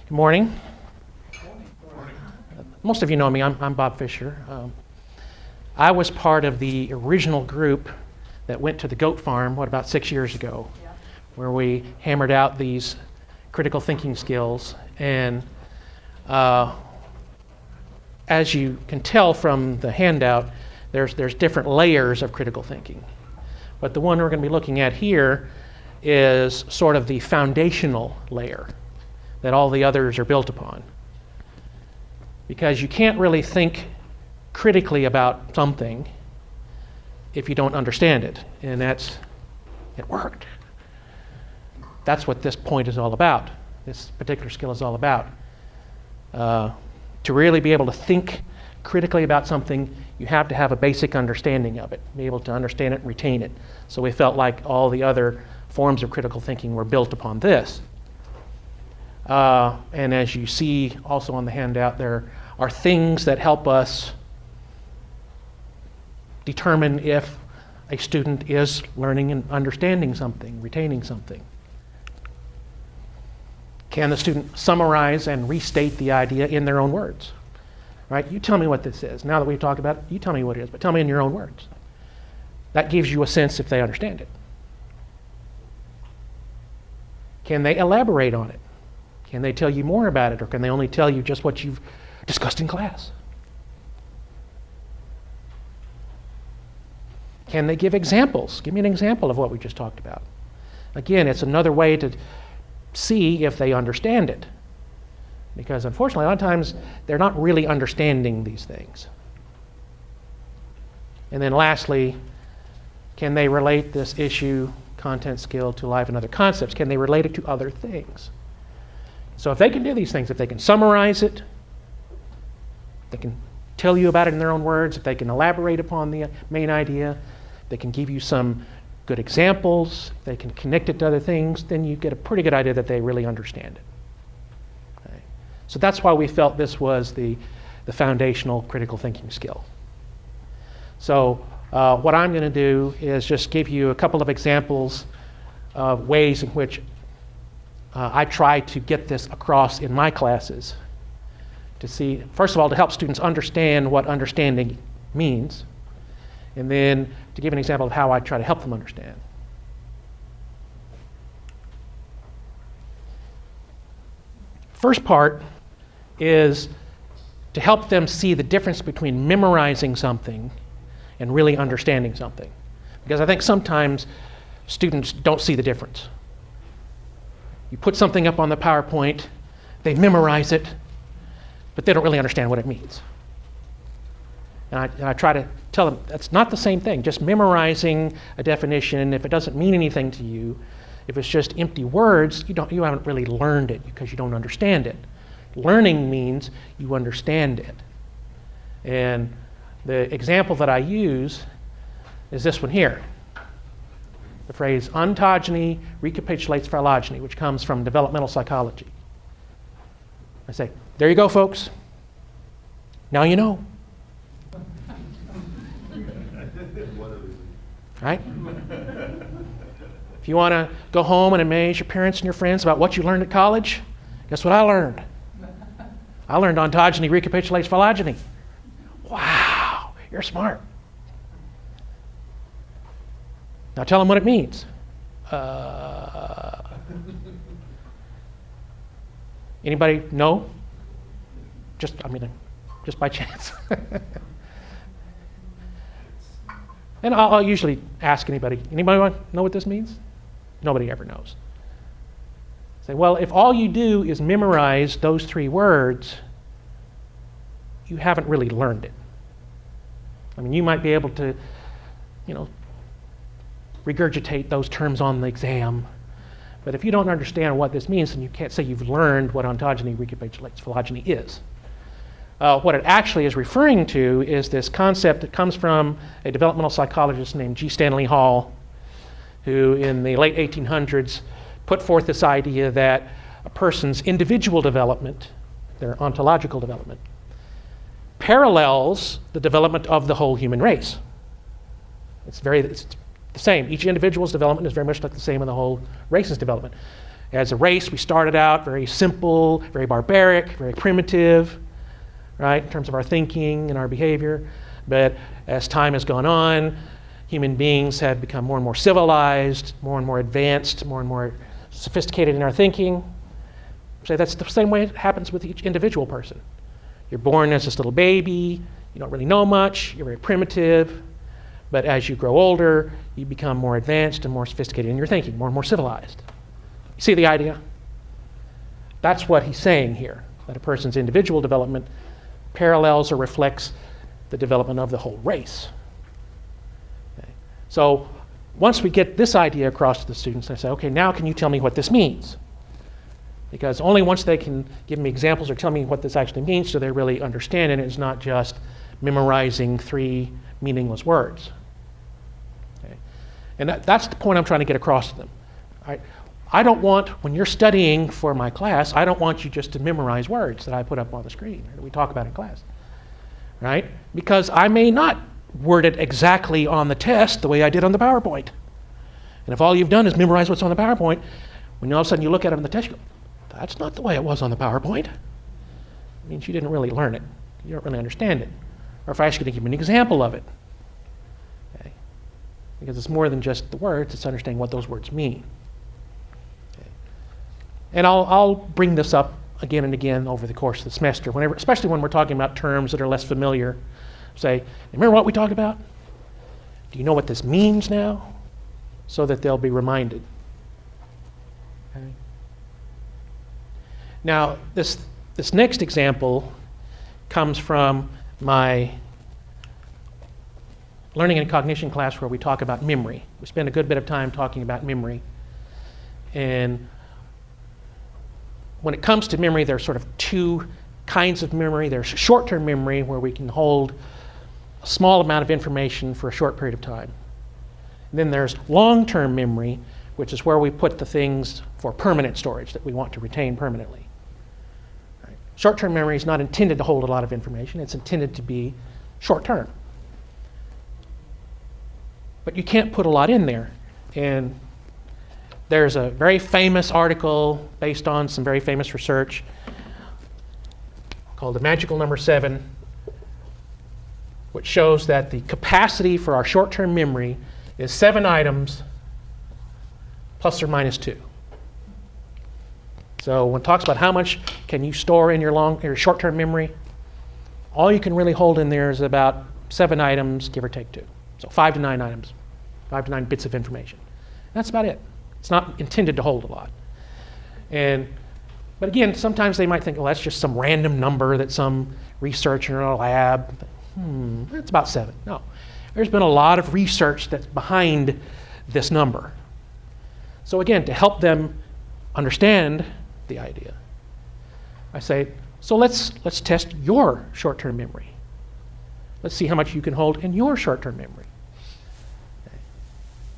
Good morning. Most of you know me. I'm Bob Fisher. I was part of the original group that went to the goat farm, about 6 years ago, where we hammered out these critical thinking skills. And as you can tell from the handout, there's different layers of critical thinking. But the one we're going to be looking at here is sort of the foundational layer that all the others are built upon. Because you can't really think critically about something if you don't understand it. And it worked. That's what this point is all about. This particular skill is all about. To really be able to think critically about something, you have to have a basic understanding of it, be able to understand it and retain it. So we felt like all the other forms of critical thinking were built upon this. And as you see also on the handout, there are things that help us determine if a student is learning and understanding something, retaining something. Can the student summarize and restate the idea in their own words? Right? You tell me what this is. Now that we've talked about it, you tell me what it is, but tell me in your own words. That gives you a sense if they understand it. Can they elaborate on it? Can they tell you more about it, or can they only tell you just what you've discussed in class? Can they give examples? Give me an example of what we just talked about. Again, it's another way to see if they understand it. Because unfortunately, a lot of times, they're not really understanding these things. And then lastly, can they relate this issue, content skill, to life and other concepts? Can they relate it to other things? So if they can do these things, if they can summarize it, they can tell you about it in their own words, if they can elaborate upon the main idea, they can give you some good examples, they can connect it to other things, then you get a pretty good idea that they really understand it. Okay. So that's why we felt this was the foundational critical thinking skill. So what I'm going to do is just give you a couple of examples of ways in which I try to get this across in my classes to see, first of all, to help students understand what understanding means, and then to give an example of how I try to help them understand. First part is to help them see the difference between memorizing something and really understanding something. Because I think sometimes students don't see the difference. You put something up on the PowerPoint, they memorize it, but they don't really understand what it means. And I try to tell them that's not the same thing. Just memorizing a definition, if it doesn't mean anything to you, if it's just empty words, you haven't really learned it because you don't understand it. Learning means you understand it. And the example that I use is this one here. The phrase ontogeny recapitulates phylogeny, which comes from developmental psychology. I say, there you go, folks. Now you know. Right? If you want to go home and amaze your parents and your friends about what you learned at college, guess what I learned? I learned ontogeny recapitulates phylogeny. Wow, you're smart. Now tell them what it means. Anybody know? Just by chance. And I'll usually ask anybody want to know what this means? Nobody ever knows. Say, well, if all you do is memorize those 3 words, you haven't really learned it. I mean, you might be able to, regurgitate those terms on the exam, but if you don't understand what this means, then you can't say you've learned what ontogeny recapitulates phylogeny is. What it actually is referring to is this concept that comes from a developmental psychologist named G. Stanley Hall, who in the late 1800s put forth this idea that a person's individual development, their ontological development, parallels the development of the whole human race. It's the same. Each individual's development is very much like the same in the whole race's development. As a race, we started out very simple, very barbaric, very primitive, right, in terms of our thinking and our behavior. But as time has gone on, human beings have become more and more civilized, more and more advanced, more and more sophisticated in our thinking. So that's the same way it happens with each individual person. You're born as this little baby, you don't really know much, you're very primitive, but as you grow older, you become more advanced and more sophisticated in your thinking, more and more civilized. You see the idea? That's what he's saying here, that a person's individual development parallels or reflects the development of the whole race. Okay. So once we get this idea across to the students, I say, okay, now can you tell me what this means? Because only once they can give me examples or tell me what this actually means do they really understand it. It's not just memorizing 3 meaningless words. Okay. And that's the point I'm trying to get across to them. I don't want, when you're studying for my class, I don't want you just to memorize words that I put up on the screen or that we talk about in class, right? Because I may not word it exactly on the test the way I did on the PowerPoint. And if all you've done is memorize what's on the PowerPoint, when all of a sudden you look at it on the test, you go, that's not the way it was on the PowerPoint. It means you didn't really learn it. You don't really understand it. Or if I ask you to give me an example of it. Okay? Because it's more than just the words, it's understanding what those words mean. Okay? And I'll bring this up again and again over the course of the semester, whenever, especially when we're talking about terms that are less familiar. Say, remember what we talked about? Do you know what this means now? So that they'll be reminded. Okay? Now, this next example comes from my learning and cognition class where we talk about memory. We spend a good bit of time talking about memory. And when it comes to memory, there's sort of 2 kinds of memory. There's short-term memory, where we can hold a small amount of information for a short period of time. And then there's long-term memory, which is where we put the things for permanent storage that we want to retain permanently. Right. Short-term memory is not intended to hold a lot of information. It's intended to be short-term. But you can't put a lot in there. And there's a very famous article based on some very famous research called The Magical Number 7, which shows that the capacity for our short-term memory is 7 items plus or minus 2. So when it talks about how much can you store in your short-term memory, all you can really hold in there is about 7 items, give or take 2. So 5 to 9 items, 5 to 9 bits of information. That's about it. It's not intended to hold a lot. But again, sometimes they might think, well, that's just some random number that some researcher in a lab, it's about 7. No. There's been a lot of research that's behind this number. So again, to help them understand the idea, I say, so let's test your short-term memory. Let's see how much you can hold in your short-term memory. Okay.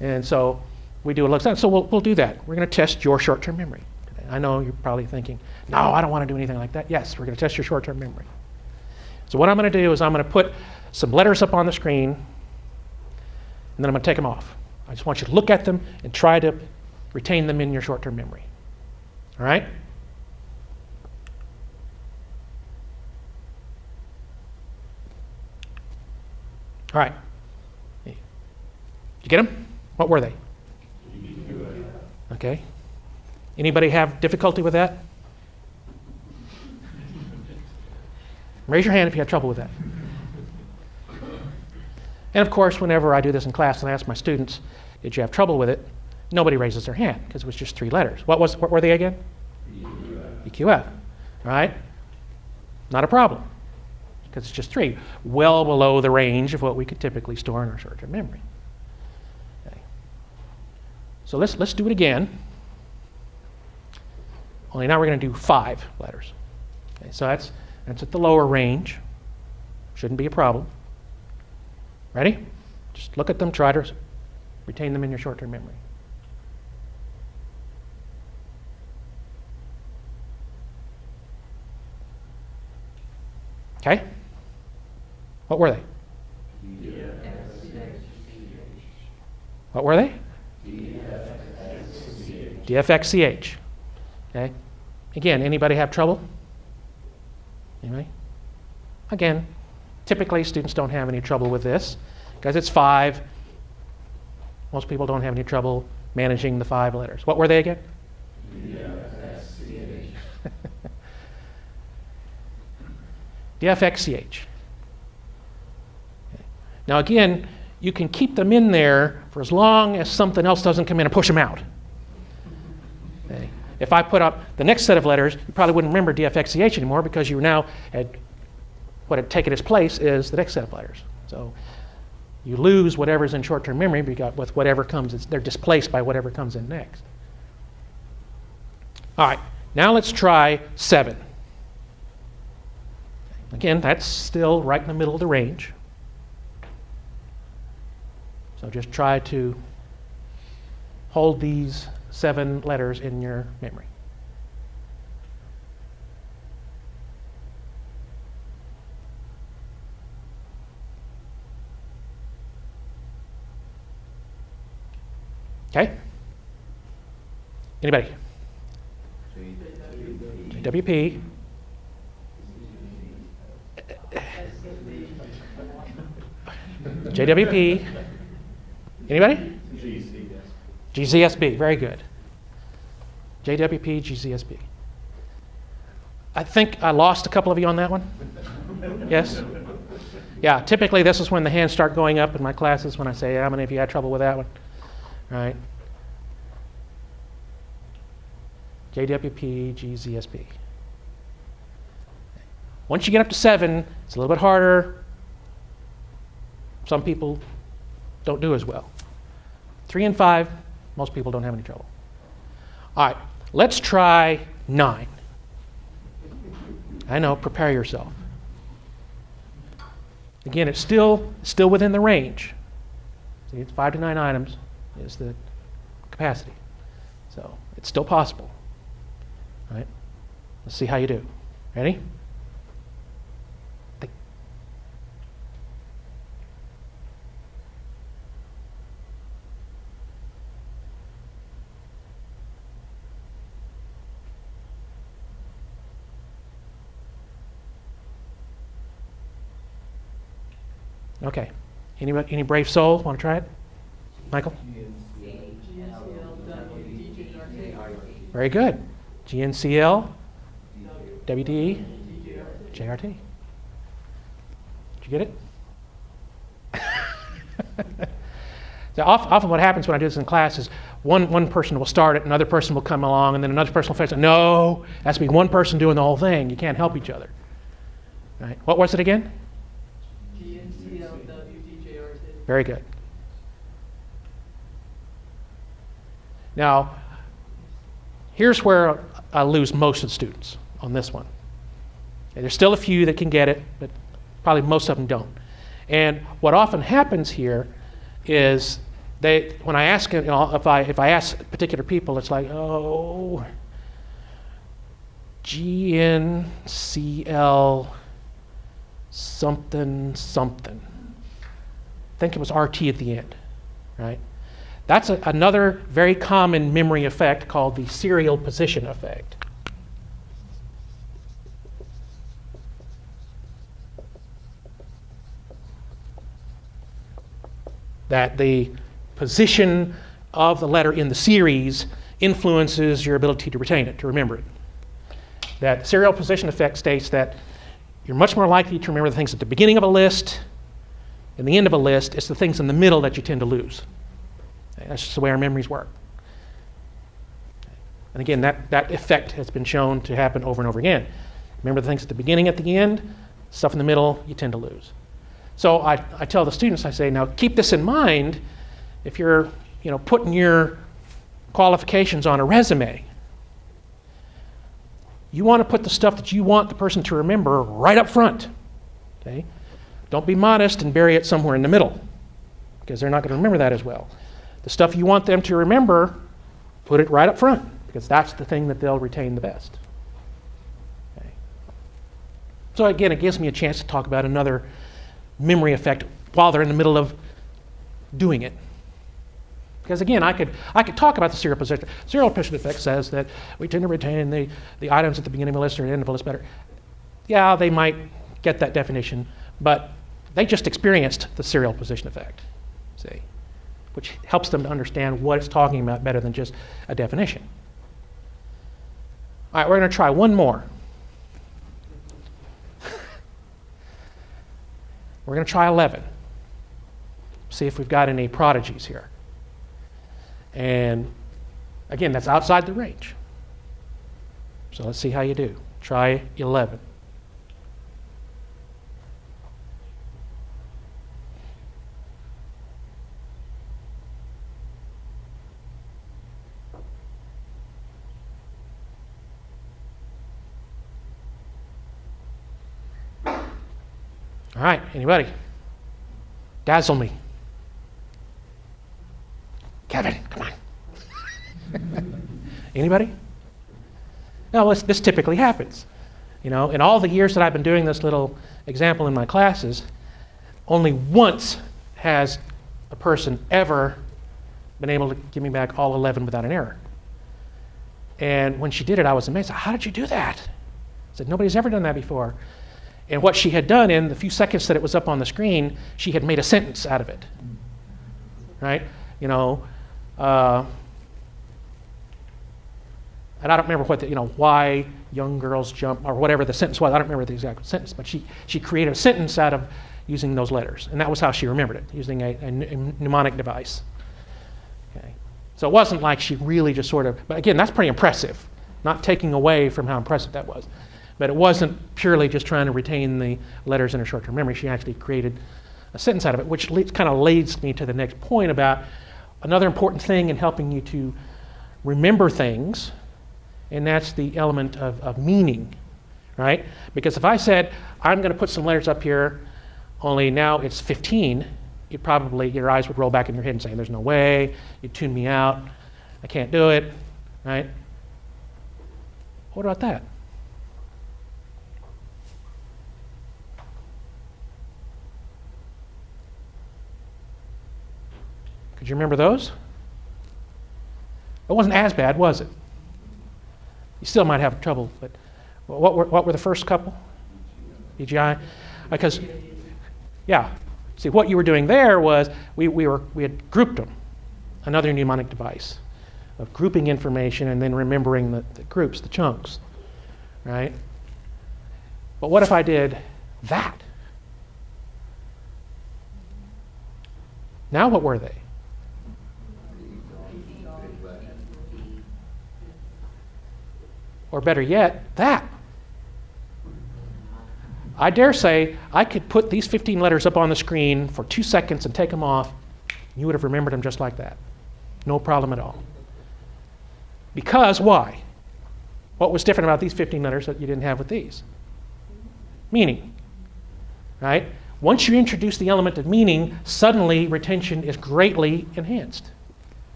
And so we do a look. So we'll do that. We're going to test your short-term memory. I know you're probably thinking, no, I don't want to do anything like that. Yes, we're going to test your short-term memory. So what I'm going to do is I'm going to put some letters up on the screen, and then I'm going to take them off. I just want you to look at them and try to retain them in your short-term memory. All right? All right. Did you get them? What were they? Okay. Anybody have difficulty with that? Raise your hand if you have trouble with that. And of course, whenever I do this in class and I ask my students, did you have trouble with it? Nobody raises their hand because it was just 3 letters. What were they again? EQF. All right? Not a problem because it's just 3, well below the range of what we could typically store in our short-term memory. Okay. So let's do it again. Only now we're going to do 5 letters. Okay, so that's at the lower range. Shouldn't be a problem. Ready? Just look at them, try to retain them in your short-term memory. Okay? What were they? What were they? DFXCH. Okay? Again, anybody have trouble? Anybody? Again, typically students don't have any trouble with this because it's 5. Most people don't have any trouble managing the 5 letters. What were they again? DFXCH. Now again, you can keep them in there for as long as something else doesn't come in and push them out. Okay. If I put up the next set of letters, you probably wouldn't remember DFXCH anymore because you now what had taken its place is the next set of letters. So you lose whatever's in short-term memory with whatever comes, they're displaced by whatever comes in next. All right, now let's try 7. Again, that's still right in the middle of the range. So just try to hold these 7 letters in your memory. Okay? Anybody? JWP. JWP. Anybody? GZSB. Very good. JWP, GZSB. I think I lost a couple of you on that one. Yes? Yeah, typically this is when the hands start going up in my classes when I say, how many of you had trouble with that one? Right? JWP, GZSB. Once you get up to 7, it's a little bit harder. Some people don't do as well. 3 and 5, most people don't have any trouble. All right, let's try 9. I know, prepare yourself. Again, it's still within the range. See, it's 5 to 9 items is the capacity. So it's still possible. All right, let's see how you do. Ready? Okay. Any brave soul want to try it? Michael? Very good. GNCL, WDE, JRT. Did you get it? So often what happens when I do this in class is one person will start it, another person will come along, and then another person will finish it. No, it has to be one person doing the whole thing. You can't help each other. Right? What was it again? Very good. Now, here's where I lose most of the students on this one. And there's still a few that can get it, but probably most of them don't. And what often happens here is when I ask, if I ask particular people, it's like, oh, GNCL something something. I think it was RT at the end, right? That's another very common memory effect called the serial position effect. That the position of the letter in the series influences your ability to retain it, to remember it. That serial position effect states that you're much more likely to remember the things at the beginning of a list. In the end of a list, it's the things in the middle that you tend to lose. That's just the way our memories work. And again, that effect has been shown to happen over and over again. Remember the things at the beginning, at the end, stuff in the middle, you tend to lose. So I tell the students, I say, now keep this in mind if you're putting your qualifications on a resume. You want to put the stuff that you want the person to remember right up front. Okay? Don't be modest and bury it somewhere in the middle, because they're not going to remember that as well. The stuff you want them to remember, put it right up front, because that's the thing that they'll retain the best. Okay. So again, it gives me a chance to talk about another memory effect while they're in the middle of doing it. Because again, I could talk about the serial position. Serial position effect says that we tend to retain the items at the beginning of a list or the end of a list better. Yeah, they might get that definition, but they just experienced the serial position effect, see, which helps them to understand what it's talking about better than just a definition. All right, we're going to try one more. We're going to try 11. See if we've got any prodigies here. And again, that's outside the range. So let's see how you do. Try 11. All right, anybody? Dazzle me. Kevin, come on. Anybody? No, this typically happens. You know, in all the years that I've been doing this little example in my classes, only once has a person ever been able to give me back all 11 without an error. And when she did it, I was amazed. How did you do that? I said, nobody's ever done that before. And what she had done in the few seconds that it was up on the screen, she had made a sentence out of it. Right? You know, and I don't remember what why young girls jump, or whatever the sentence was. I don't remember the exact sentence, but she created a sentence out of using those letters. And that was how she remembered it, using a mnemonic device. Okay. So it wasn't like she really just sort of, but again, that's pretty impressive, not taking away from how impressive that was. But it wasn't purely just trying to retain the letters in her short-term memory. She actually created a sentence out of it, which kind of leads me to the next point about another important thing in helping you to remember things, and that's the element of meaning, right? Because if I said, I'm going to put some letters up here, only now it's 15, your eyes would roll back in your head and say, there's no way, you tune me out, I can't do it, right? What about that? Could you remember those? It wasn't as bad, was it? You still might have trouble, but what were the first couple? BGI? Because, yeah. See, what you were doing there was we had grouped them. Another mnemonic device of grouping information and then remembering the groups, the chunks, right? But what if I did that? Now what were they? Or better yet, that. I dare say I could put these 15 letters up on the screen for 2 seconds and take them off. You would have remembered them just like that. No problem at all. Because why? What was different about these 15 letters that you didn't have with these? Meaning, right? Once you introduce the element of meaning, suddenly retention is greatly enhanced.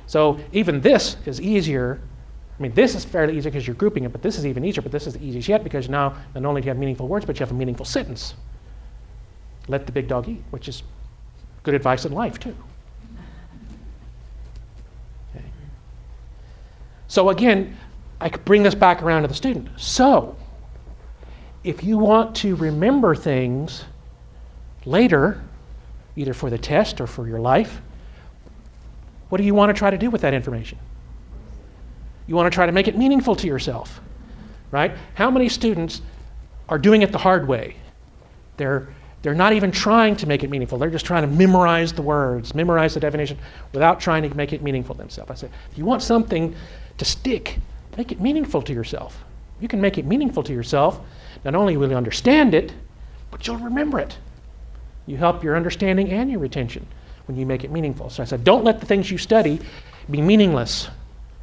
So even this is easier. I mean, this is fairly easy because you're grouping it, but this is even easier, but this is the easiest yet because now not only do you have meaningful words, but you have a meaningful sentence. Let the big dog eat, which is good advice in life, too. Okay. So again, I could bring this back around to the student. So, if you want to remember things later, either for the test or for your life, what do you want to try to do with that information? You want to try to make it meaningful to yourself, right? How many students are doing it the hard way? They're not even trying to make it meaningful. They're just trying to memorize the words, memorize the definition without trying to make it meaningful themselves. I said, if you want something to stick, make it meaningful to yourself. You can make it meaningful to yourself. Not only will you understand it, but you'll remember it. You help your understanding and your retention when you make it meaningful. So I said, don't let the things you study be meaningless.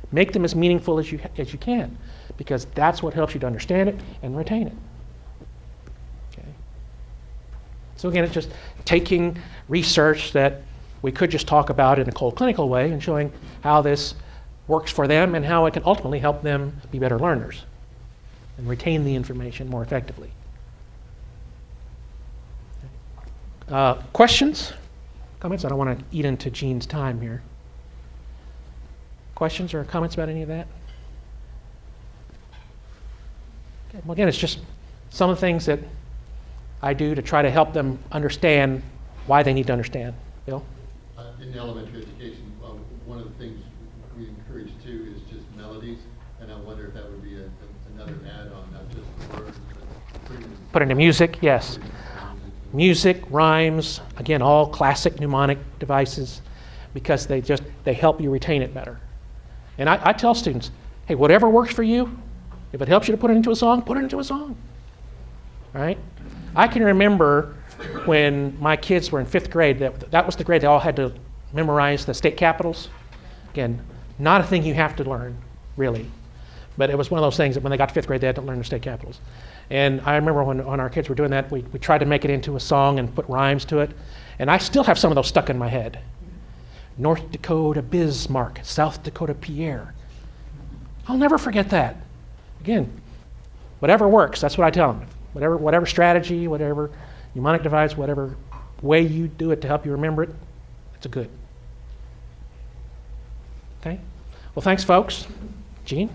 Make them as meaningful as you can, because that's what helps you to understand it and retain it. Okay. So again, it's just taking research that we could just talk about in a cold clinical way and showing how this works for them and how it can ultimately help them be better learners and retain the information more effectively. Questions? Comments? I don't want to eat into Gene's time here. Questions or comments about any of that? Okay. Well, again, it's just some of the things that I do to try to help them understand why they need to understand. Bill? In elementary education, one of the things we encourage too is just melodies, and I wonder if that would be another add-on, not just the words, but put into music, yes. Music, rhymes, again, all classic mnemonic devices, because they help you retain it better. And I tell students, hey, whatever works for you, if it helps you to put it into a song, put it into a song. All right? I can remember when my kids were in 5th grade, that was the grade they all had to memorize the state capitals. Again, not a thing you have to learn, really. But it was one of those things that when they got to 5th grade, they had to learn the state capitals. And I remember when our kids were doing that, we tried to make it into a song and put rhymes to it. And I still have some of those stuck in my head. North Dakota Bismarck, South Dakota Pierre. I'll never forget that. Again, whatever works, that's what I tell them. Whatever strategy, whatever mnemonic device, whatever way you do it to help you remember it, it's a good. Okay? Well, thanks, folks. Gene?